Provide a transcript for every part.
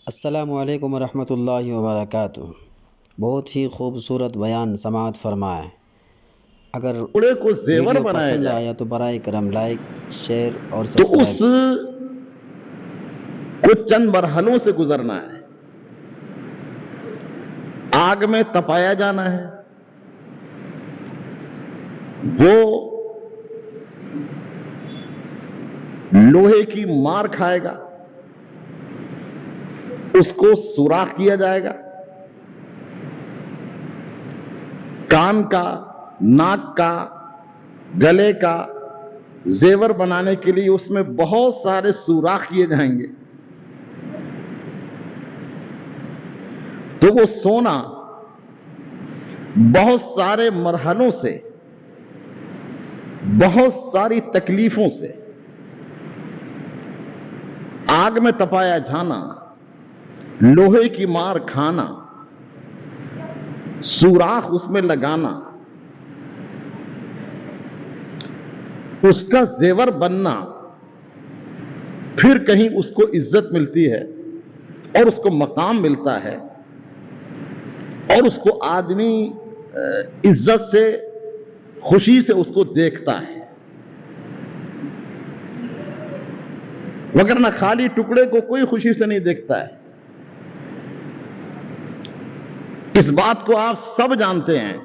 السلام علیکم ورحمۃ اللہ وبرکاتہ۔ بہت ہی خوبصورت بیان سماعت فرمائے۔ اگر ٹکڑے کو زیور ویڈیو بنایا پسند جائے آیا تو برائے کرم لائک، شیئر اور تو سبسکرائب۔ اس کو چند مرحلوں سے گزرنا ہے۔ آگ میں تپایا جانا ہے، وہ لوہے کی مار کھائے گا، اس کو سوراخ کیا جائے گا، کان کا، ناک کا، گلے کا زیور بنانے کے لیے اس میں بہت سارے سوراخ کیے جائیں گے۔ تو وہ سونا بہت سارے مرحلوں سے، بہت ساری تکلیفوں سے، آگ میں تپایا جانا، لوہے کی مار کھانا، سوراخ اس میں لگانا، اس کا زیور بننا، پھر کہیں اس کو عزت ملتی ہے اور اس کو مقام ملتا ہے اور اس کو آدمی عزت سے، خوشی سے اس کو دیکھتا ہے۔ وگرنہ خالی ٹکڑے کو کوئی خوشی سے نہیں دیکھتا ہے۔ اس بات کو آپ سب جانتے ہیں۔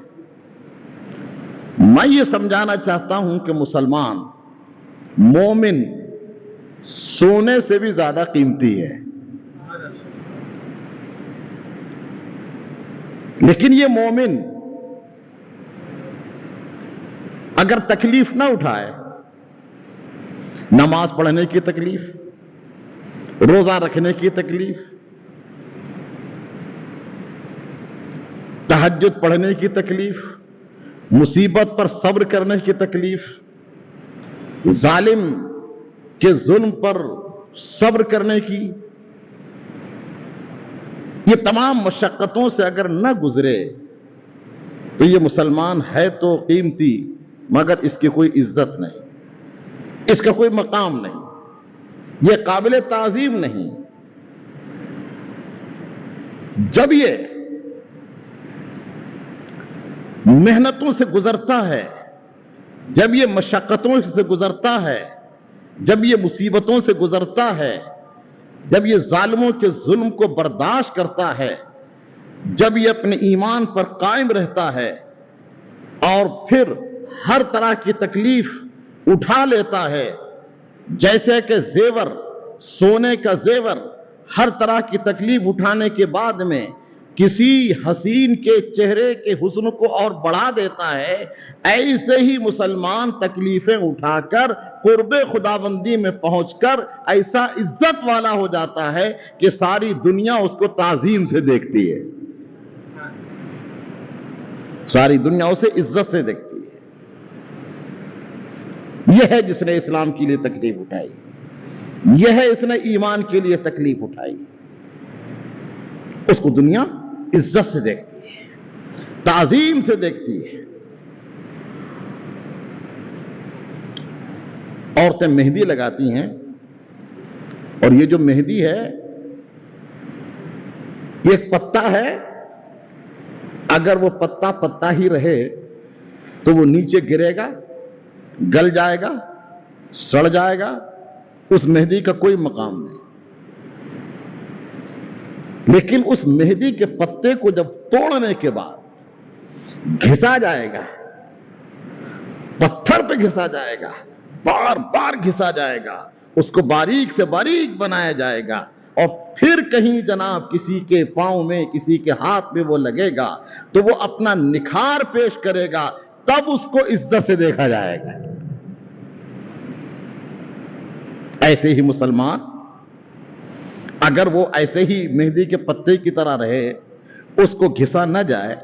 میں یہ سمجھانا چاہتا ہوں کہ مسلمان، مومن سونے سے بھی زیادہ قیمتی ہے۔ لیکن یہ مومن اگر تکلیف نہ اٹھائے، نماز پڑھنے کی تکلیف، روزہ رکھنے کی تکلیف، تہجد پڑھنے کی تکلیف، مصیبت پر صبر کرنے کی تکلیف، ظالم کے ظلم پر صبر کرنے کی، یہ تمام مشقتوں سے اگر نہ گزرے تو یہ مسلمان ہے تو قیمتی، مگر اس کی کوئی عزت نہیں، اس کا کوئی مقام نہیں، یہ قابل تعظیم نہیں۔ جب یہ محنتوں سے گزرتا ہے، جب یہ مشقتوں سے گزرتا ہے، جب یہ مصیبتوں سے گزرتا ہے، جب یہ ظالموں کے ظلم کو برداشت کرتا ہے، جب یہ اپنے ایمان پر قائم رہتا ہے اور پھر ہر طرح کی تکلیف اٹھا لیتا ہے، جیسے کہ زیور، سونے کا زیور ہر طرح کی تکلیف اٹھانے کے بعد میں کسی حسین کے چہرے کے حسن کو اور بڑھا دیتا ہے، ایسے ہی مسلمان تکلیفیں اٹھا کر قرب خداوندی میں پہنچ کر ایسا عزت والا ہو جاتا ہے کہ ساری دنیا اس کو تعظیم سے دیکھتی ہے، ساری دنیا اسے عزت سے دیکھتی ہے۔ یہ ہے جس نے اسلام کے لیے تکلیف اٹھائی، یہ ہے اس نے ایمان کے لیے تکلیف اٹھائی، اس کو دنیا عزت سے دیکھتی ہے، تعظیم سے دیکھتی ہے۔ عورتیں مہندی لگاتی ہیں، اور یہ جو مہندی ہے یہ ایک پتا ہے، اگر وہ پتا پتا ہی رہے تو وہ نیچے گرے گا، گل جائے گا، سڑ جائے گا، اس مہندی کا کوئی مقام نہیں۔ لیکن اس مہندی کے پتے کو جب توڑنے کے بعد گھسا جائے گا، پتھر پہ گھسا جائے گا، بار بار گھسا جائے گا، اس کو باریک سے باریک بنایا جائے گا، اور پھر کہیں جناب کسی کے پاؤں میں، کسی کے ہاتھ میں وہ لگے گا تو وہ اپنا نکھار پیش کرے گا، تب اس کو عزت سے دیکھا جائے گا۔ ایسے ہی مسلمان اگر وہ ایسے ہی مہندی کے پتے کی طرح رہے، اس کو گھسا نہ جائے،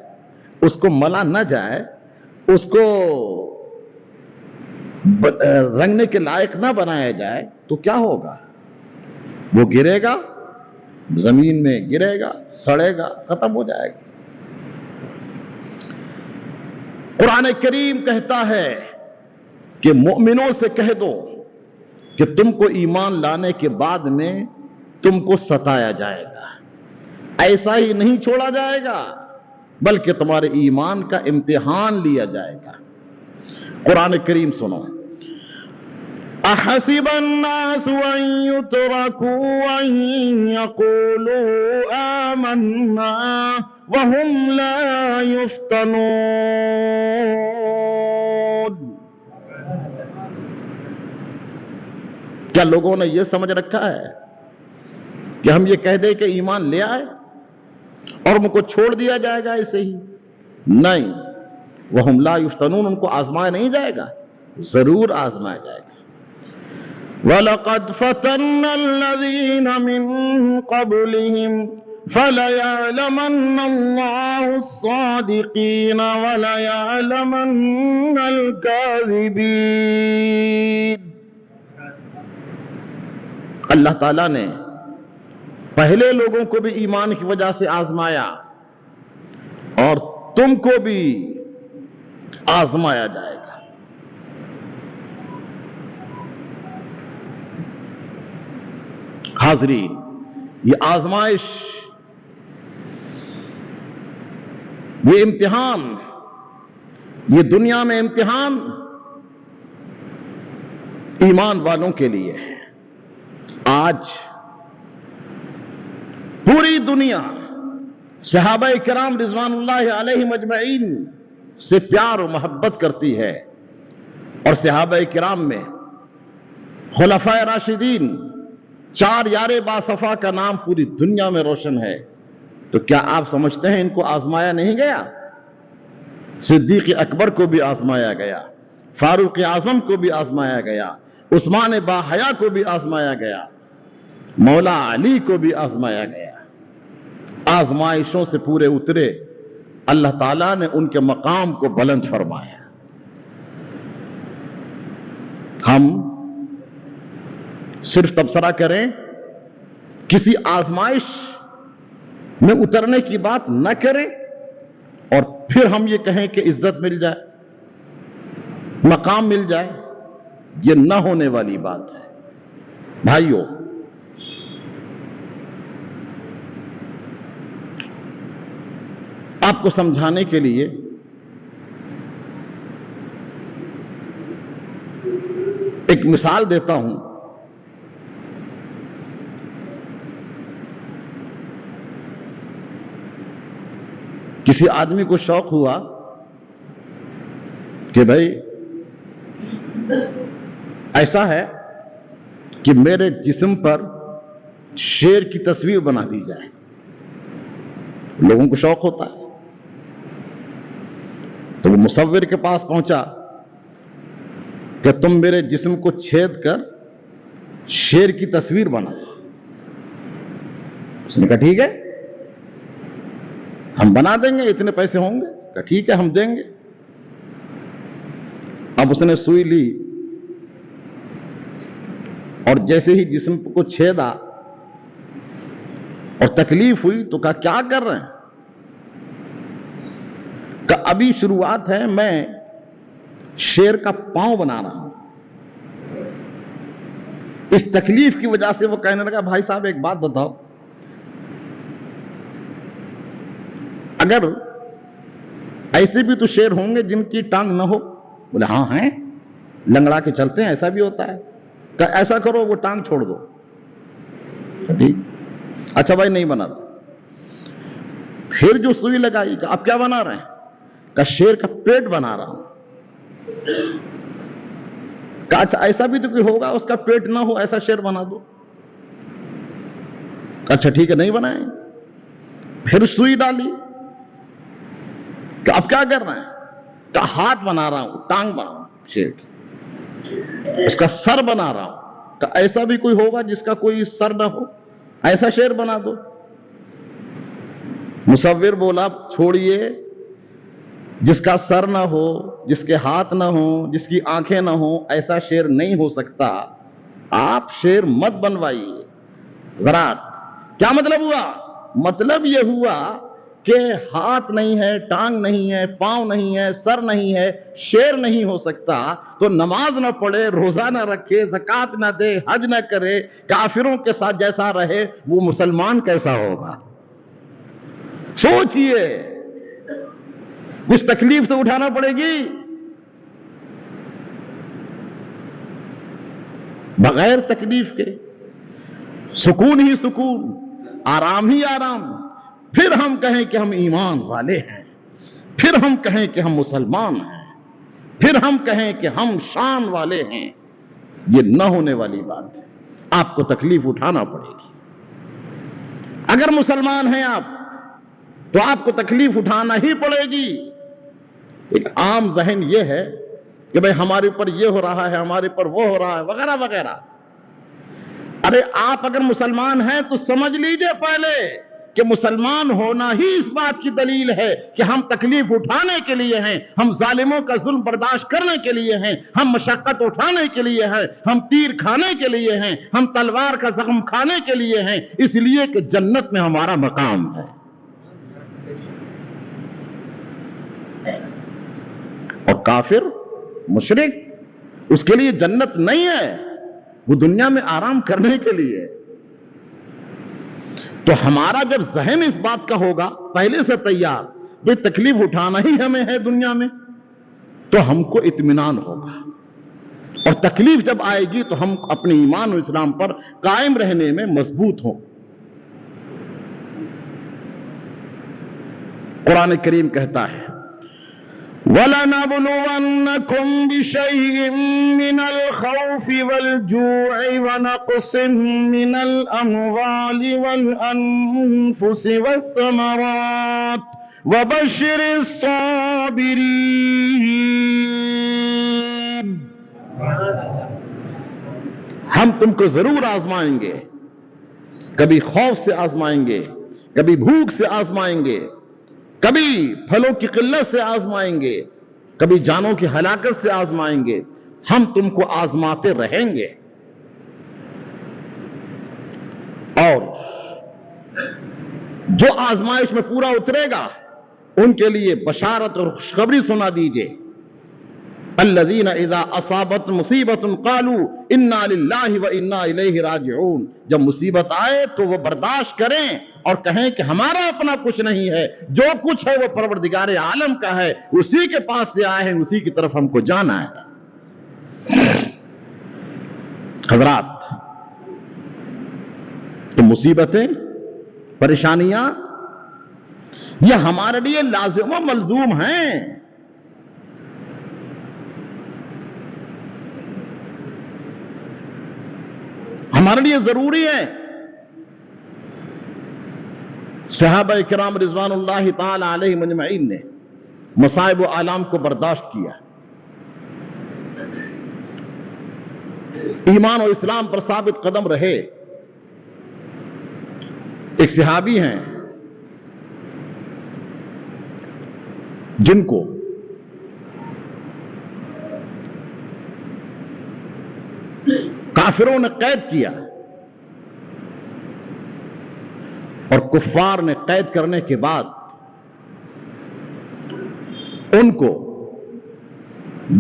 اس کو ملا نہ جائے، اس کو رنگنے کے لائق نہ بنایا جائے تو کیا ہوگا؟ وہ گرے گا، زمین میں گرے گا، سڑے گا، ختم ہو جائے گا۔ قرآن کریم کہتا ہے کہ مومنوں سے کہہ دو کہ تم کو ایمان لانے کے بعد میں تم کو ستایا جائے گا، ایسا ہی نہیں چھوڑا جائے گا بلکہ تمہارے ایمان کا امتحان لیا جائے گا۔ قرآن کریم سنو، احسب الناس ان يتركوا ان يقولوا آمنا وهم لا يفتنون۔ کیا لوگوں نے یہ سمجھ رکھا ہے کہ ہم یہ کہہ دیں کہ ایمان لے آئے اور ان کو چھوڑ دیا جائے گا ایسے ہی؟ نہیں، وَهُمْ لَا يُفْتَنُونَ، ان کو آزمایا نہیں جائے گا، ضرور آزمایا جائے گا۔ وَلَقَدْ فَتَنَّا الَّذِينَ مِن قَبْلِهِمْ فَلَيَعْلَمَنَّ اللَّهُ الصَّادِقِينَ وَلَيَعْلَمَنَّ الْكَاذِبِينَ۔ اللہ تعالیٰ نے پہلے لوگوں کو بھی ایمان کی وجہ سے آزمایا اور تم کو بھی آزمایا جائے گا۔ حاضرین، یہ آزمائش، یہ امتحان، یہ دنیا میں امتحان ایمان والوں کے لیے ہے۔ آج پوری دنیا صحابہ کرام رضوان اللہ علیہم اجمعین سے پیار و محبت کرتی ہے، اور صحابہ کرام میں خلفائے راشدین، چار یار باصفا کا نام پوری دنیا میں روشن ہے۔ تو کیا آپ سمجھتے ہیں ان کو آزمایا نہیں گیا؟ صدیق اکبر کو بھی آزمایا گیا، فاروق اعظم کو بھی آزمایا گیا، عثمان باحیا کو بھی آزمایا گیا، مولا علی کو بھی آزمایا گیا۔ آزمائشوں سے پورے اترے، اللہ تعالیٰ نے ان کے مقام کو بلند فرمایا۔ ہم صرف تبصرہ کریں، کسی آزمائش میں اترنے کی بات نہ کریں اور پھر ہم یہ کہیں کہ عزت مل جائے، مقام مل جائے، یہ نہ ہونے والی بات ہے۔ بھائیو، آپ کو سمجھانے کے لیے ایک مثال دیتا ہوں۔ کسی آدمی کو شوق ہوا کہ بھائی ایسا ہے کہ میرے جسم پر شیر کی تصویر بنا دی جائے۔ لوگوں کو شوق ہوتا ہے، تو وہ مصور کے پاس پہنچا کہ تم میرے جسم کو چھید کر شیر کی تصویر بنا۔ اس نے کہا ٹھیک ہے، ہم بنا دیں گے، اتنے پیسے ہوں گے۔ کہا ٹھیک ہے، ہم دیں گے۔ اب اس نے سوئی لی اور جیسے ہی جسم کو چھیدا اور تکلیف ہوئی تو کہا کیا کر رہے ہیں؟ کہ ابھی شروعات ہے، میں شیر کا پاؤں بنا رہا ہوں۔ اس تکلیف کی وجہ سے وہ کہنے لگا بھائی صاحب ایک بات بتاؤ، اگر ایسے بھی تو شیر ہوں گے جن کی ٹانگ نہ ہو؟ بولے ہاں ہیں، لنگڑا کے چلتے ہیں، ایسا بھی ہوتا ہے۔ کہ ایسا کرو، وہ ٹانگ چھوڑ دو۔ ٹھیک، اچھا بھائی نہیں بنا۔ پھر جو سوئی لگائی کہ آپ کیا بنا رہے ہیں؟ کہ شیر کا پیٹ بنا رہا ہوں۔ کہ اچھا ایسا بھی تو کوئی ہوگا اس کا پیٹ نہ ہو، ایسا شیر بنا دو۔ اچھا ٹھیک ہے، نہیں بنائیں۔ پھر سوئی ڈالی کہ اب کیا کر رہے ہیں؟ کہ ہاتھ بنا رہا ہوں، ٹانگ بنا رہا ہوں شیر کی، اس کا سر بنا رہا ہوں۔ کہ ایسا بھی کوئی ہوگا جس کا کوئی سر نہ ہو، ایسا شیر بنا دو۔ مصور بولا چھوڑیے، جس کا سر نہ ہو، جس کے ہاتھ نہ ہو، جس کی آنکھیں نہ ہو، ایسا شیر نہیں ہو سکتا۔ آپ شیر مت بنوائیے۔ ذرا کیا مطلب ہوا؟ مطلب یہ ہوا کہ ہاتھ نہیں ہے، ٹانگ نہیں ہے، پاؤں نہیں ہے، سر نہیں ہے، شیر نہیں ہو سکتا تو نماز نہ پڑھے، روزہ نہ رکھے، زکوٰۃ نہ دے، حج نہ کرے، کافروں کے ساتھ جیسا رہے، وہ مسلمان کیسا ہوگا؟ سوچئے، کچھ تکلیف تو اٹھانا پڑے گی، بغیر تکلیف کے سکون ہی سکون، آرام ہی آرام، پھر ہم کہیں کہ ہم ایمان والے ہیں، پھر ہم کہیں کہ ہم مسلمان ہیں، پھر ہم کہیں کہ ہم شان والے ہیں، یہ نہ ہونے والی بات ہے۔ آپ کو تکلیف اٹھانا پڑے گی۔ اگر مسلمان ہیں آپ تو آپ کو تکلیف اٹھانا ہی پڑے گی۔ ایک عام ذہن یہ ہے کہ بھئی ہمارے اوپر یہ ہو رہا ہے، ہمارے اوپر وہ ہو رہا ہے، وغیرہ وغیرہ۔ ارے آپ اگر مسلمان ہیں تو سمجھ لیجئے پہلے کہ مسلمان ہونا ہی اس بات کی دلیل ہے کہ ہم تکلیف اٹھانے کے لیے ہیں، ہم ظالموں کا ظلم برداشت کرنے کے لیے ہیں، ہم مشقت اٹھانے کے لیے ہیں، ہم تیر کھانے کے لیے ہیں، ہم تلوار کا زخم کھانے کے لیے ہیں، اس لیے کہ جنت میں ہمارا مقام ہے۔ اور کافر، مشرک، اس کے لیے جنت نہیں ہے، وہ دنیا میں آرام کرنے کے لیے۔ تو ہمارا جب ذہن اس بات کا ہوگا پہلے سے تیار، بے تکلیف اٹھانا ہی ہمیں ہے دنیا میں، تو ہم کو اطمینان ہوگا، اور تکلیف جب آئے گی تو ہم اپنے ایمان و اسلام پر قائم رہنے میں مضبوط ہوں۔ قرآن کریم کہتا ہے وَلَنَبْلُوَنَّكُمْ بِشَيْءٍ مِّنَ الْخَوْفِ وَالْجُوعِ وَنَقْصٍ مِّنَ الْأَمْوَالِ وَالْأَنفُسِ وَالثَّمَرَاتِ وَبَشِّرِ الصَّابِرِينَ۔ ہم تم کو ضرور آزمائیں گے، کبھی خوف سے آزمائیں گے، کبھی بھوک سے آزمائیں گے، کبھی پھلوں کی قلت سے آزمائیں گے، کبھی جانوں کی ہلاکت سے آزمائیں گے، ہم تم کو آزماتے رہیں گے۔ اور جو آزمائش میں پورا اترے گا ان کے لیے بشارت اور خوشخبری سنا دیجئے۔ الذین اذا اصابت مصیبت قالوا انا للہ وانا الیہ راجعون۔ جب مصیبت آئے تو وہ برداشت کریں اور کہیں کہ ہمارا اپنا کچھ نہیں ہے، جو کچھ ہے وہ پروردگار عالم کا ہے، اسی کے پاس سے آئے ہیں، اسی کی طرف ہم کو جانا ہے۔ حضرات، تو مصیبتیں، پریشانیاں یہ ہمارے لیے لازم و ملزوم ہیں۔ ہمارے لیے ضروری ہے۔ صحابہ کرام رضوان اللہ تعالی علیہم اجمعین نے مصائب و آلام کو برداشت کیا، ایمان و اسلام پر ثابت قدم رہے۔ ایک صحابی ہیں جن کو کافروں نے قید کیا اور کفار نے قید کرنے کے بعد ان کو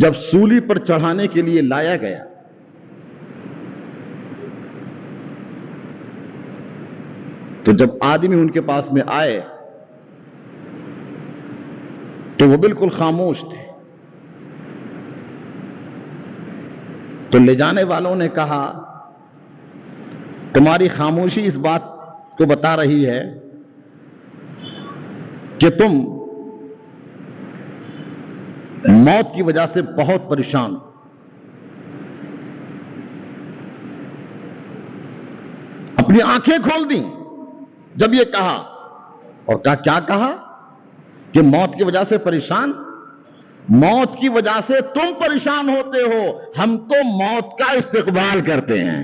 جب سولی پر چڑھانے کے لیے لایا گیا تو جب آدمی ان کے پاس میں آئے تو وہ بالکل خاموش تھے۔ تو لے جانے والوں نے کہا تمہاری خاموشی اس بات کو بتا رہی ہے کہ تم موت کی وجہ سے بہت پریشان ہو۔ اپنی آنکھیں کھول دیں جب یہ کہا، اور کیا کہا کہ موت کی وجہ سے پریشان؟ موت کی وجہ سے تم پریشان ہوتے ہو، ہم تو موت کا استقبال کرتے ہیں۔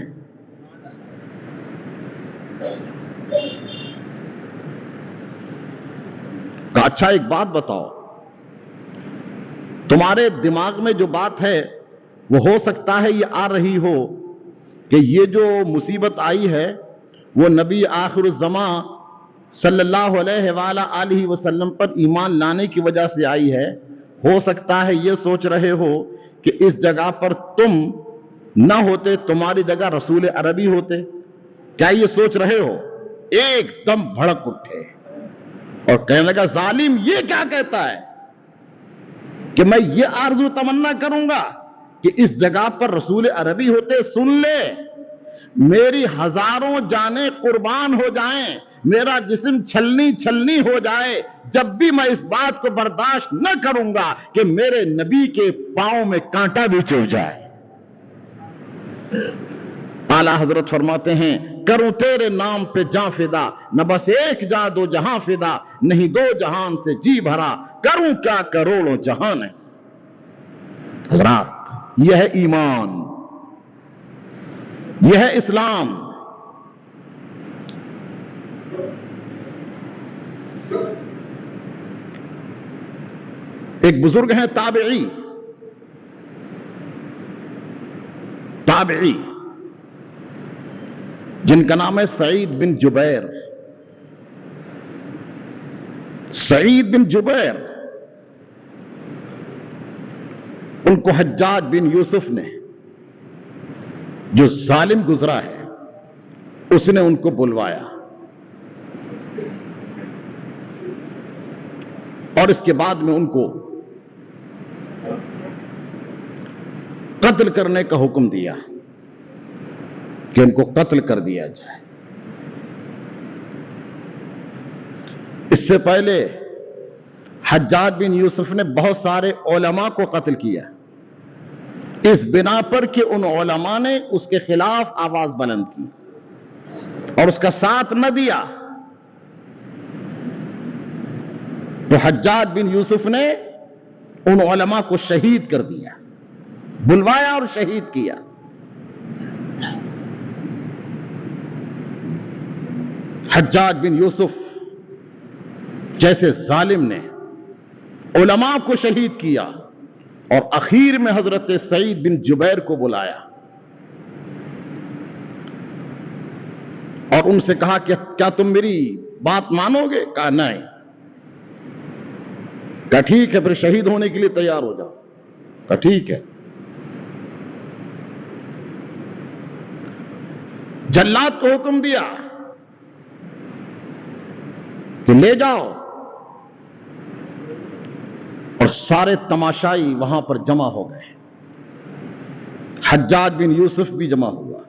اچھا ایک بات بتاؤ، تمہارے دماغ میں جو بات ہے وہ ہو سکتا ہے یہ آ رہی ہو کہ یہ جو مصیبت آئی ہے وہ نبی آخر الزمان صلی اللہ علیہ وآلہ وسلم پر ایمان لانے کی وجہ سے آئی ہے۔ ہو سکتا ہے یہ سوچ رہے ہو کہ اس جگہ پر تم نہ ہوتے، تمہاری جگہ رسول عربی ہوتے۔ کیا یہ سوچ رہے ہو؟ ایک دم بھڑک اٹھے، اور کہنے لگا ظالم یہ کیا کہتا ہے کہ میں یہ آرزو تمنا کروں گا کہ اس جگہ پر رسول عربی ہوتے سن لے، میری ہزاروں جانیں قربان ہو جائیں، میرا جسم چھلنی چھلنی ہو جائے، جب بھی میں اس بات کو برداشت نہ کروں گا کہ میرے نبی کے پاؤں میں کانٹا بھی چبھ جائے۔ اعلیٰ حضرت فرماتے ہیں کروں تیرے نام پہ جاں فدا، نہ بس ایک جاں دو جہاں فدا، نہیں دو جہان سے جی بھرا، کروں کیا کروڑوں جہان ہے۔ حضرات یہ ہے ایمان، یہ ہے اسلام۔ ایک بزرگ ہیں تابعی جن کا نام ہے سعید بن جبیر۔ سعید بن جبیر، ان کو حجاج بن یوسف نے، جو ظالم گزرا ہے، اس نے ان کو بلوایا اور اس کے بعد میں ان کو قتل کرنے کا حکم دیا کہ ان کو قتل کر دیا جائے۔ اس سے پہلے حجاج بن یوسف نے بہت سارے علماء کو قتل کیا، اس بنا پر کہ ان علماء نے اس کے خلاف آواز بلند کی اور اس کا ساتھ نہ دیا، تو حجاج بن یوسف نے ان علماء کو شہید کر دیا، بلوایا اور شہید کیا۔ حجاج بن یوسف جیسے ظالم نے علماء کو شہید کیا اور اخیر میں حضرت سعید بن جبیر کو بلایا اور ان سے کہا کہ کیا تم میری بات مانو گے؟ کہا نہیں۔ کہا ٹھیک ہے، پھر شہید ہونے کے لیے تیار ہو جاؤ۔ کہا ٹھیک ہے۔ جلاد کو حکم دیا کہ لے جاؤ، اور سارے تماشائی وہاں پر جمع ہو گئے، حجاج بن یوسف بھی جمع ہوا۔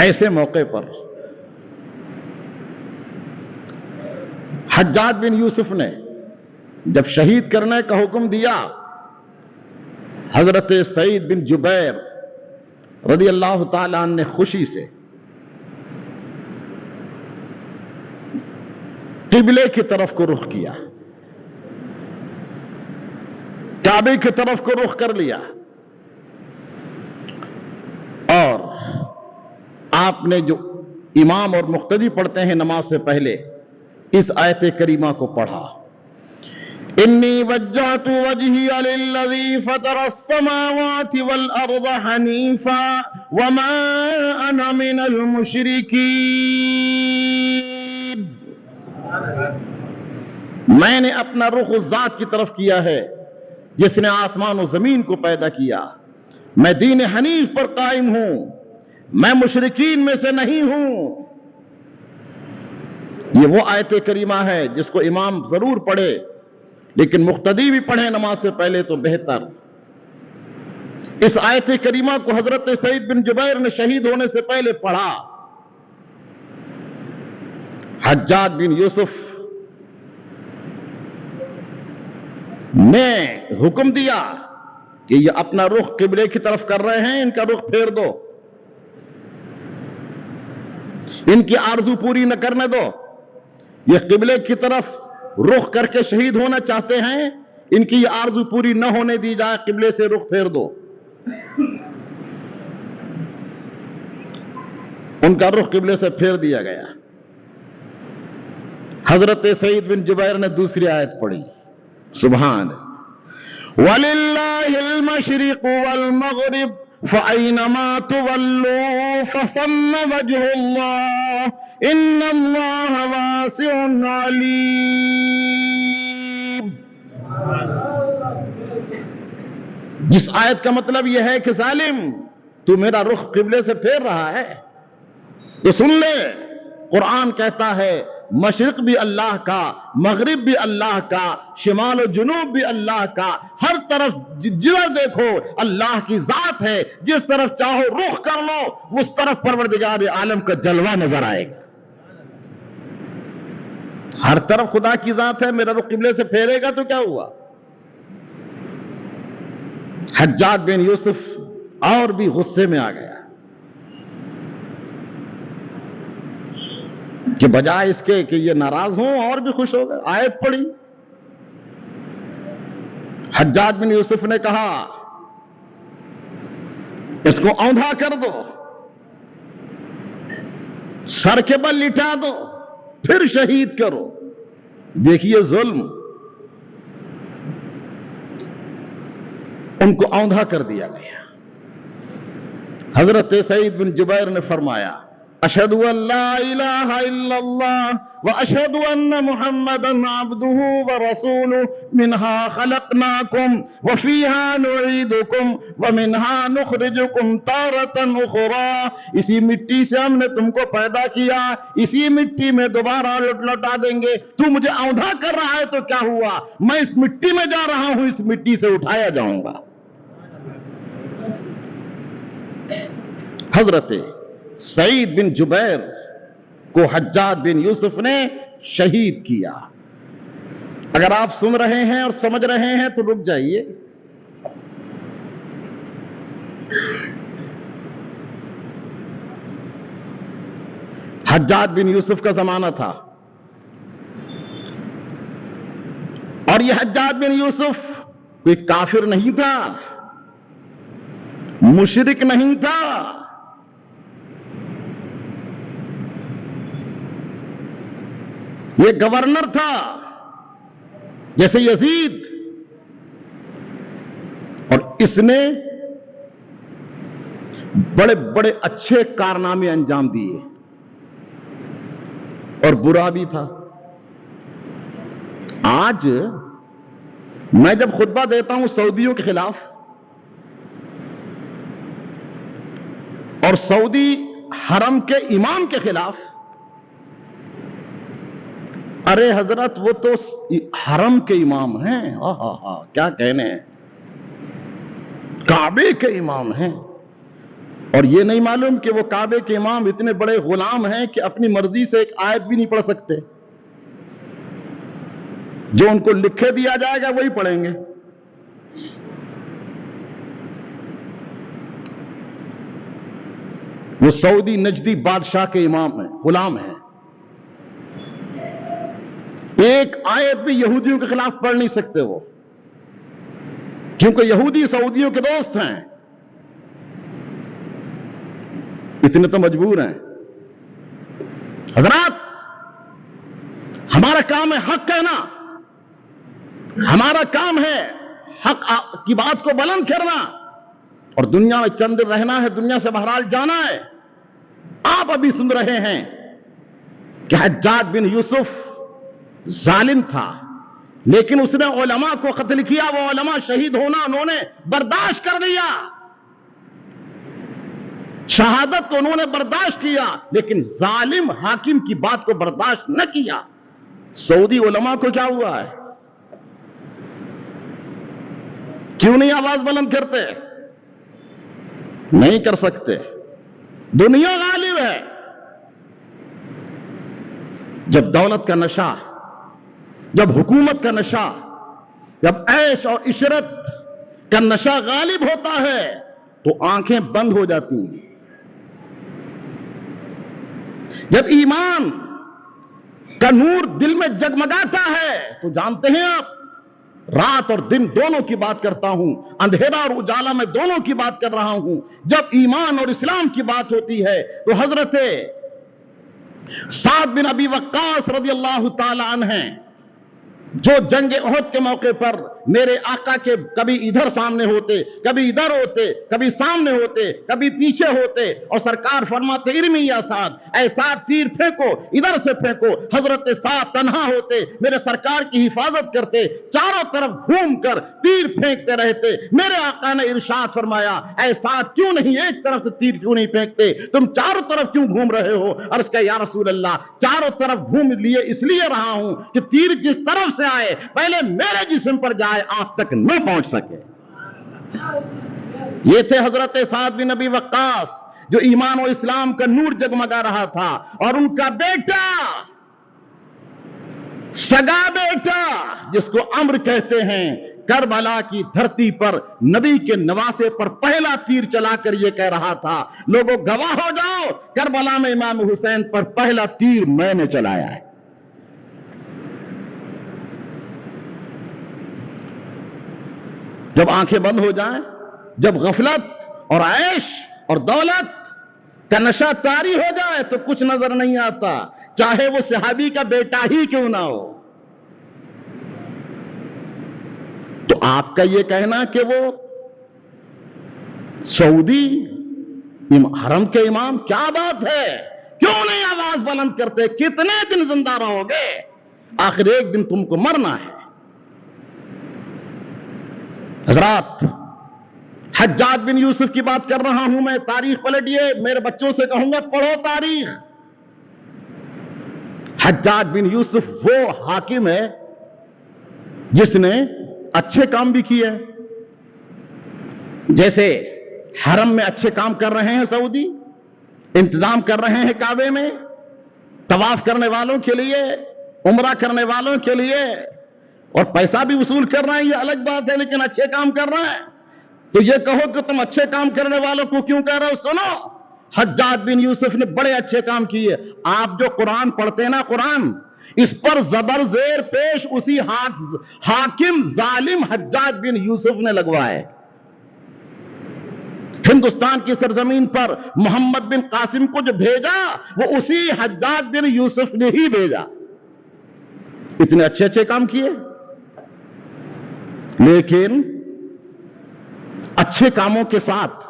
ایسے موقع پر حجاج بن یوسف نے جب شہید کرنے کا حکم دیا، حضرت سعید بن جبیر رضی اللہ تعالیٰ عنہ نے خوشی سے قبلے کی طرف کو رخ کیا، کعبے کی طرف کو رخ کر لیا، اور آپ نے جو امام اور مقتدی پڑھتے ہیں نماز سے پہلے اس آیت کریمہ کو پڑھا، انی وجہت وجہی للذی فطر السماوات والارض حنیفا وما انا من المشرکین، میں نے اپنا رخ اس ذات کی طرف کیا ہے جس نے آسمان و زمین کو پیدا کیا، میں دین حنیف پر قائم ہوں، میں مشرکین میں سے نہیں ہوں۔ یہ وہ آیت کریمہ ہے جس کو امام ضرور پڑھے، لیکن مقتدی بھی پڑھے نماز سے پہلے تو بہتر۔ اس آیت کریمہ کو حضرت سعید بن جبیر نے شہید ہونے سے پہلے پڑھا۔ حجاج بن یوسف نے حکم دیا کہ یہ اپنا رخ قبلے کی طرف کر رہے ہیں، ان کا رخ پھیر دو، ان کی آرزو پوری نہ کرنے دو، یہ قبلے کی طرف رخ کر کے شہید ہونا چاہتے ہیں، ان کی یہ آرزو پوری نہ ہونے دی جائے، قبلے سے رخ پھیر دو۔ ان کا رخ قبلے سے پھیر دیا گیا۔ حضرت سعید بن جبیر نے دوسری آیت پڑھی، سبحان وَلِلَّهِ الْمَشْرِقُ وَالْمَغْرِبُ فَأَيْنَمَا تُوَلُّوا فَثَمَّ وَجْهُ اللَّهِ إِنَّ اللَّهَ وَاسِعٌ عَلِيمٌ۔ جس آیت کا مطلب یہ ہے کہ ظالم تو میرا رخ قبلے سے پھیر رہا ہے تو سن لے، قرآن کہتا ہے مشرق بھی اللہ کا، مغرب بھی اللہ کا، شمال و جنوب بھی اللہ کا، ہر طرف جدھر دیکھو اللہ کی ذات ہے، جس طرف چاہو رخ کر لو اس طرف پروردگار عالم کا جلوہ نظر آئے گا۔ ہر طرف خدا کی ذات ہے، میرا رخ قبلے سے پھیرے گا تو کیا ہوا؟ حجاج بن یوسف اور بھی غصے میں آ گیا کہ بجائے اس کے کہ یہ ناراض ہوں اور بھی خوش ہو گئے۔ آیت پڑھی، حجاج بن یوسف نے کہا اس کو اوندھا کر دو، سر کے بل لٹا دو، پھر شہید کرو۔ دیکھیے ظلم، ان کو اوندھا کر دیا گیا۔ حضرت سعید بن جبیر نے فرمایا اشہد ان لا الہ الا اللہ واشہد ان محمدا عبدہ ورسولہ منہا خلقناکم وفیہا نعیدکم ومنہا نخرجکم تارۃ اخری، اسی مٹی سے ہم نے تم کو پیدا کیا، اسی مٹی میں دوبارہ لوٹا دیں گے۔ تو مجھے اوندھا کر رہا ہے تو کیا ہوا؟ میں اس مٹی میں جا رہا ہوں، اس مٹی سے اٹھایا جاؤں گا۔ حضرت سعید بن جبیر کو حجاج بن یوسف نے شہید کیا۔ اگر آپ سن رہے ہیں اور سمجھ رہے ہیں تو رک جائیے۔ حجاج بن یوسف کا زمانہ تھا، اور یہ حجاج بن یوسف کوئی کافر نہیں تھا، مشرک نہیں تھا، یہ گورنر تھا جیسے یزید، اور اس نے بڑے بڑے اچھے کارنامے انجام دیے، اور برا بھی تھا۔ آج میں جب خطبہ دیتا ہوں سعودیوں کے خلاف اور سعودی حرم کے امام کے خلاف، ارے حضرت وہ تو حرم کے امام ہیں، کیا کہنے ہیں، کعبے کے امام ہیں، اور یہ نہیں معلوم کہ وہ کعبے کے امام اتنے بڑے غلام ہیں کہ اپنی مرضی سے ایک آیت بھی نہیں پڑھ سکتے، جو ان کو لکھے دیا جائے گا وہی پڑھیں گے۔ وہ سعودی نجدی بادشاہ کے امام ہیں، غلام ہیں، ایک آیت بھی یہودیوں کے خلاف پڑھ نہیں سکتے وہ، کیونکہ یہودی سعودیوں کے دوست ہیں، اتنے تو مجبور ہیں۔ حضرات، ہمارا کام ہے حق کہنا، ہمارا کام ہے حق کی بات کو بلند کرنا، اور دنیا میں چند دن رہنا ہے، دنیا سے بہرحال جانا ہے۔ آپ ابھی سن رہے ہیں کہ حجاج بن یوسف ظالم تھا، لیکن اس نے علماء کو قتل کیا، وہ علماء شہید ہونا انہوں نے برداشت کر لیا، شہادت کو انہوں نے برداشت کیا، لیکن ظالم حاکم کی بات کو برداشت نہ کیا۔ سعودی علماء کو کیا ہوا ہے؟ کیوں نہیں آواز بلند کرتے؟ نہیں کر سکتے، دنیا غالب ہے۔ جب دولت کا نشہ، جب حکومت کا نشہ، جب عیش اور عشرت کا نشہ غالب ہوتا ہے تو آنکھیں بند ہو جاتی ہیں۔ جب ایمان کا نور دل میں جگمگاتا ہے تو جانتے ہیں آپ، رات اور دن دونوں کی بات کرتا ہوں، اندھیرا اور اجالا میں دونوں کی بات کر رہا ہوں۔ جب ایمان اور اسلام کی بات ہوتی ہے تو حضرت سعد بن ابی وقاص رضی اللہ تعالی عنہ ہیں، جو جنگ احد کے موقع پر میرے آقا کے کبھی ادھر سامنے ہوتے، کبھی ادھر ہوتے، کبھی سامنے ہوتے، کبھی پیچھے ہوتے، اور سرکار فرماتے ارمی یا سعد، اے سعد تیر پھینکو، ادھر سے پھینکو۔ حضرت سعد تنہا ہوتے، میرے سرکار کی حفاظت کرتے، چاروں طرف گھوم کر تیر پھینکتے رہتے۔ میرے آقا نے ارشاد فرمایا اے سعد کیوں نہیں ایک طرف سے تیر کیوں نہیں پھینکتے، تم چاروں طرف کیوں گھوم رہے ہو؟ عرض کیا یا رسول اللہ چاروں طرف گھوم لیے اس لیے رہا ہوں کہ تیر جس طرف سے آئے پہلے میرے جسم پر جائے، آنکھ تک نہ پہنچ سکے۔ یہ تھے حضرت سعد بن ابی وقاص جو ایمان و اسلام کا نور جگمگا رہا تھا، اور ان کا بیٹا، سگا بیٹا جس کو عمرو کہتے ہیں، کربلا کی دھرتی پر نبی کے نواسے پر پہلا تیر چلا کر یہ کہہ رہا تھا لوگوں گواہ ہو جاؤ، کربلا میں امام حسین پر پہلا تیر میں نے چلایا ہے۔ جب آنکھیں بند ہو جائیں، جب غفلت اور عیش اور دولت کا نشہ طاری ہو جائے تو کچھ نظر نہیں آتا، چاہے وہ صحابی کا بیٹا ہی کیوں نہ ہو۔ تو آپ کا یہ کہنا کہ وہ سعودی حرم کے امام، کیا بات ہے، کیوں نہیں آواز بلند کرتے؟ کتنے دن زندہ رہو گے؟ آخر ایک دن تم کو مرنا ہے۔ حضرات، حجاج بن یوسف کی بات کر رہا ہوں میں، تاریخ پلٹیے، میرے بچوں سے کہوں گا پڑھو تاریخ۔ حجاج بن یوسف وہ حاکم ہے جس نے اچھے کام بھی کیے، جیسے حرم میں اچھے کام کر رہے ہیں سعودی، انتظام کر رہے ہیں کعبے میں، طواف کرنے والوں کے لیے، عمرہ کرنے والوں کے لیے، اور پیسہ بھی وصول کر رہے ہیں، یہ الگ بات ہے، لیکن اچھے کام کر رہے ہیں۔ تو یہ کہو کہ تم اچھے کام کرنے والوں کو کیوں کہہ رہے ہو؟ سنو، حجاج بن یوسف نے بڑے اچھے کام کیے۔ آپ جو قرآن پڑھتے ہیں نا، قرآن اس پر زبر زیر پیش اسی حاکم ظالم حجاج بن یوسف نے لگوائے۔ ہندوستان کی سرزمین پر محمد بن قاسم کو جو بھیجا وہ اسی حجاج بن یوسف نے ہی بھیجا۔ اتنے اچھے اچھے کام کیے، لیکن اچھے کاموں کے ساتھ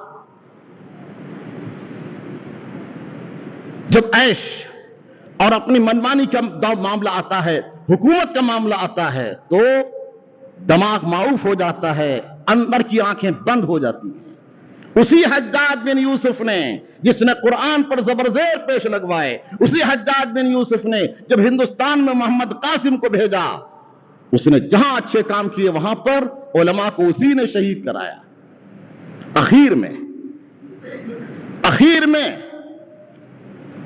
جب عیش اور اپنی منمانی کا معاملہ آتا ہے، حکومت کا معاملہ آتا ہے، تو دماغ معوف ہو جاتا ہے، اندر کی آنکھیں بند ہو جاتی ہیں۔ اسی حجاج بن یوسف نے جس نے قرآن پر زبر زیر پیش لگوائے، اسی حجاج بن یوسف نے جب ہندوستان میں محمد قاسم کو بھیجا، اس نے جہاں اچھے کام کیے وہاں پر علماء کو اسی نے شہید کرایا۔ اخیر میں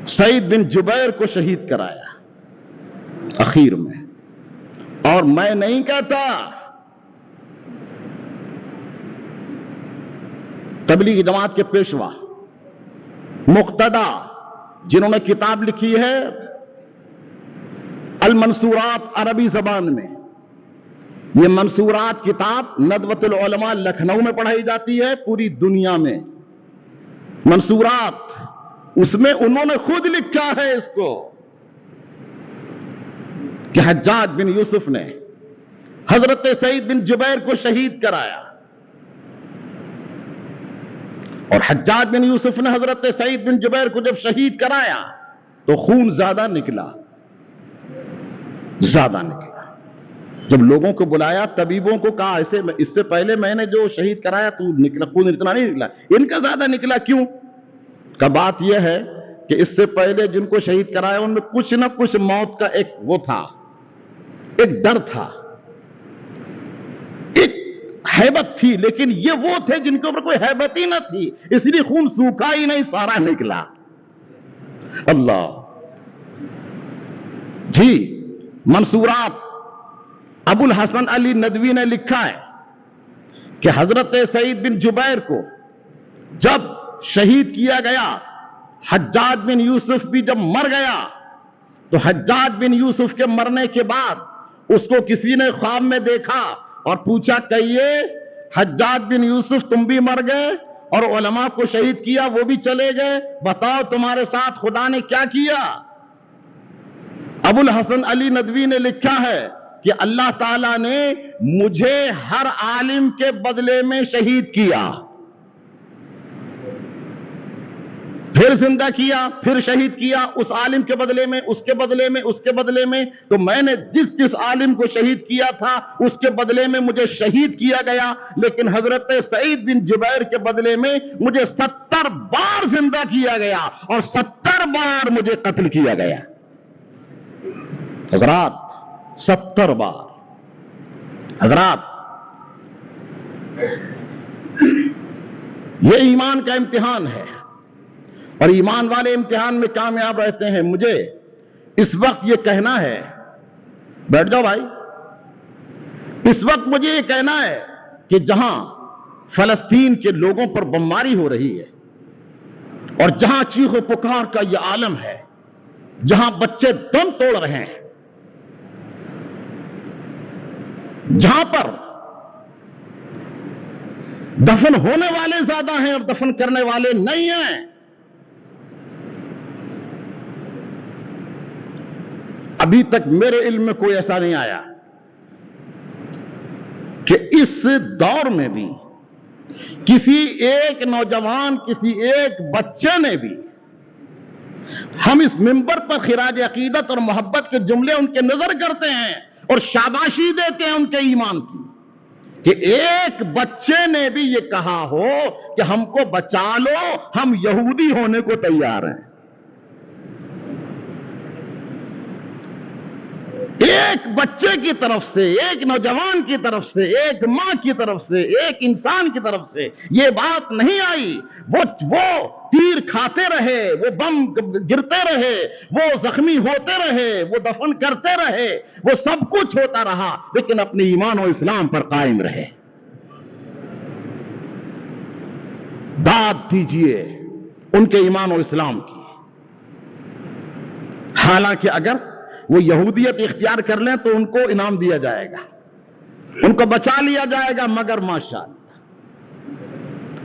سعید بن جبیر کو شہید کرایا اخیر میں۔ اور میں نہیں کہتا، تبلیغی جماعت کے پیشوا مقتدی جنہوں نے کتاب لکھی ہے المنصورات عربی زبان میں، یہ منصورات کتاب ندوۃ العلماء لکھنؤ میں پڑھائی جاتی ہے، پوری دنیا میں منصورات، اس میں انہوں نے خود لکھا ہے اس کو کہ حجاج بن یوسف نے حضرت سعید بن جبیر کو شہید کرایا، اور حجاج بن یوسف نے حضرت سعید بن جبیر کو جب شہید کرایا تو خون زیادہ نکلا۔ جب لوگوں کو بلایا، طبیبوں کو کہا اس سے پہلے میں نے جو شہید کرایا تو نکلا خون اتنا نہیں نکلا، ان کا زیادہ نکلا، کیوں؟ کا بات یہ ہے کہ اس سے پہلے جن کو شہید کرایا ان میں کچھ نہ کچھ موت کا ایک وہ تھا، ایک ڈر تھا، ایک ہیبت تھی، لیکن یہ وہ تھے جن کے اوپر کوئی ہیبت ہی نہ تھی، اس لیے خون سوکھا ہی نہیں، سارا نکلا۔ اللہ جی، منصورات ابو الحسن علی ندوی نے لکھا ہے کہ حضرت سعید بن جبیر کو جب شہید کیا گیا، حجاج بن یوسف بھی جب مر گیا، تو حجاج بن یوسف کے مرنے کے بعد اس کو کسی نے خواب میں دیکھا اور پوچھا کہیے حجاج بن یوسف تم بھی مر گئے اور علماء کو شہید کیا، وہ بھی چلے گئے، بتاؤ تمہارے ساتھ خدا نے کیا کیا؟ ابو الحسن علی ندوی نے لکھا ہے کہ اللہ تعالیٰ نے مجھے ہر عالم کے بدلے میں شہید کیا، پھر زندہ کیا، پھر شہید کیا، اس عالم کے بدلے میں، اس کے بدلے میں، اس کے بدلے میں. تو میں نے جس عالم کو شہید کیا تھا اس کے بدلے میں مجھے شہید کیا گیا، لیکن حضرت سعید بن جبیر کے بدلے میں مجھے 70 بار زندہ کیا گیا اور 70 بار مجھے قتل کیا گیا. حضرات 70 بار. حضرات یہ ایمان کا امتحان ہے، اور ایمان والے امتحان میں کامیاب رہتے ہیں. مجھے اس وقت یہ کہنا ہے، بیٹھ جاؤ بھائی، اس وقت مجھے یہ کہنا ہے کہ جہاں فلسطین کے لوگوں پر بمباری ہو رہی ہے، اور جہاں چیخ و پکار کا یہ عالم ہے، جہاں بچے دم توڑ رہے ہیں، جہاں پر دفن ہونے والے زیادہ ہیں اور دفن کرنے والے نہیں ہیں، ابھی تک میرے علم میں کوئی ایسا نہیں آیا کہ اس دور میں بھی کسی ایک نوجوان، کسی ایک بچے نے بھی، ہم اس منبر پر خراج عقیدت اور محبت کے جملے ان کے نظر کرتے ہیں اور شاباشی دیتے ہیں ان کے ایمان کی، کہ ایک بچے نے بھی یہ کہا ہو کہ ہم کو بچا لو، ہم یہودی ہونے کو تیار ہیں. ایک بچے کی طرف سے، ایک نوجوان کی طرف سے، ایک ماں کی طرف سے، ایک انسان کی طرف سے یہ بات نہیں آئی. وہ تیر کھاتے رہے، وہ بم گرتے رہے، وہ زخمی ہوتے رہے، وہ دفن کرتے رہے، وہ سب کچھ ہوتا رہا، لیکن اپنے ایمان و اسلام پر قائم رہے. داد دیجئے ان کے ایمان و اسلام کی. حالانکہ اگر وہ یہودیت اختیار کر لیں تو ان کو انعام دیا جائے گا، ان کو بچا لیا جائے گا، مگر ماشاءاللہ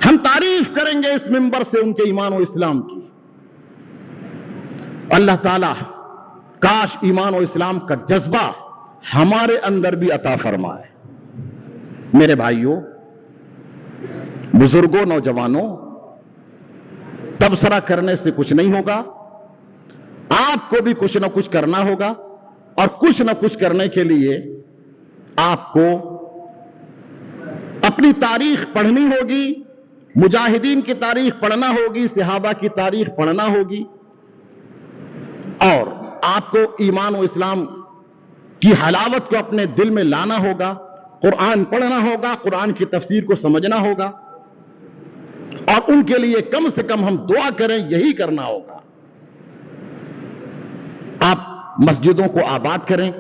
ہم تعریف کریں گے اس منبر سے ان کے ایمان و اسلام کی. اللہ تعالیٰ کاش ایمان و اسلام کا جذبہ ہمارے اندر بھی عطا فرمائے. میرے بھائیوں، بزرگوں، نوجوانوں، تبصرہ کرنے سے کچھ نہیں ہوگا، آپ کو بھی کچھ نہ کچھ کرنا ہوگا، اور کچھ نہ کچھ کرنے کے لیے آپ کو اپنی تاریخ پڑھنی ہوگی، مجاہدین کی تاریخ پڑھنا ہوگی، صحابہ کی تاریخ پڑھنا ہوگی، اور آپ کو ایمان و اسلام کی حلاوت کو اپنے دل میں لانا ہوگا، قرآن پڑھنا ہوگا، قرآن کی تفسیر کو سمجھنا ہوگا، اور ان کے لیے کم سے کم ہم دعا کریں، یہی کرنا ہوگا. آپ مسجدوں کو آباد کریں،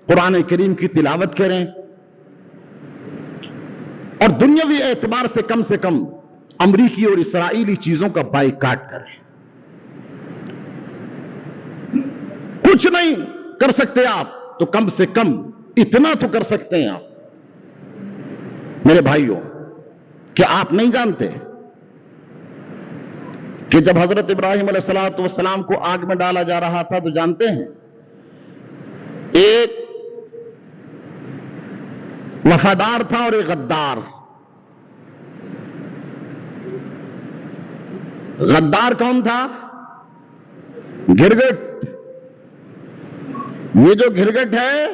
قرآن کریم کی تلاوت کریں، اور دنیاوی اعتبار سے کم امریکی اور اسرائیلی چیزوں کا بائیکاٹ کریں. کچھ نہیں کر سکتے آپ تو کم سے کم اتنا تو کر سکتے ہیں آپ. میرے بھائیوں، کیا آپ نہیں جانتے کہ جب حضرت ابراہیم علیہ السلام کو آگ میں ڈالا جا رہا تھا تو جانتے ہیں ایک وفادار تھا اور ایک غدار. غدار کون تھا؟ گرگٹ. یہ جو گرگٹ ہے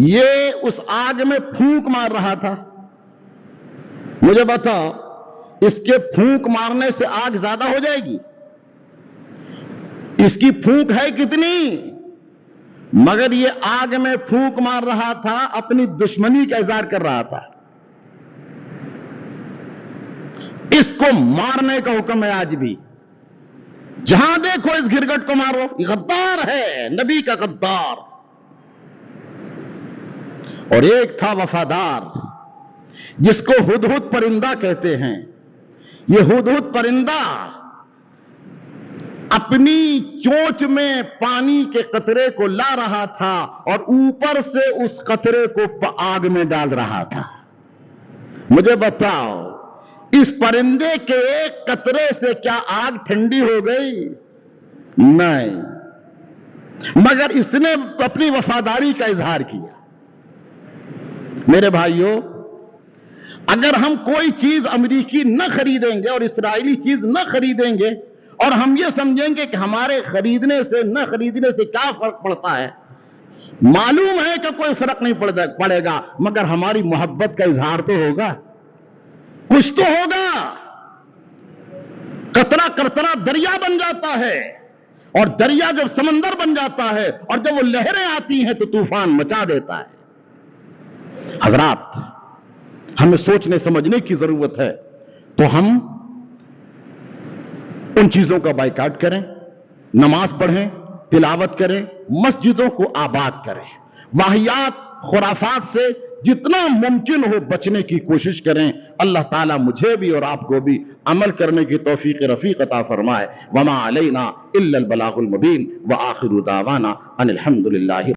یہ اس آگ میں پھونک مار رہا تھا. مجھے بتا، اس کے پھونک مارنے سے آگ زیادہ ہو جائے گی؟ اس کی پھونک ہے کتنی؟ مگر یہ آگ میں پھونک مار رہا تھا، اپنی دشمنی کا اظہار کر رہا تھا. اس کو مارنے کا حکم ہے آج بھی. جہاں دیکھو اس گرگٹ کو مارو. یہ غدار ہے، نبی کا غدار. اور ایک تھا وفادار، جس کو ہدہد پرندہ کہتے ہیں. یہ ہدہد پرندہ اپنی چونچ میں پانی کے قطرے کو لا رہا تھا اور اوپر سے اس قطرے کو آگ میں ڈال رہا تھا. مجھے بتاؤ، اس پرندے کے ایک قطرے سے کیا آگ ٹھنڈی ہو گئی؟ نہیں، مگر اس نے اپنی وفاداری کا اظہار کیا. میرے بھائیوں، اگر ہم کوئی چیز امریکی نہ خریدیں گے اور اسرائیلی چیز نہ خریدیں گے اور ہم یہ سمجھیں گے کہ ہمارے خریدنے سے نہ خریدنے سے کیا فرق پڑتا ہے، معلوم ہے کہ کوئی فرق نہیں پڑے گا، مگر ہماری محبت کا اظہار تو ہوگا، کچھ تو ہوگا۔ قطرہ قطرہ دریا بن جاتا ہے، اور دریا جب سمندر بن جاتا ہے اور جب وہ لہریں آتی ہیں تو طوفان مچا دیتا ہے۔ حضرات، ہمیں سوچنے سمجھنے کی ضرورت ہے، تو ہم ان چیزوں کا بائیکاٹ کریں، نماز پڑھیں، تلاوت کریں، مسجدوں کو آباد کریں، واہیات خرافات سے جتنا ممکن ہو بچنے کی کوشش کریں۔ اللہ تعالیٰ مجھے بھی اور آپ کو بھی عمل کرنے کی توفیق رفیق عطا فرمائے۔ وما علینا الا البلاغ المبین، وآخر دعوانا ان الحمد للہ۔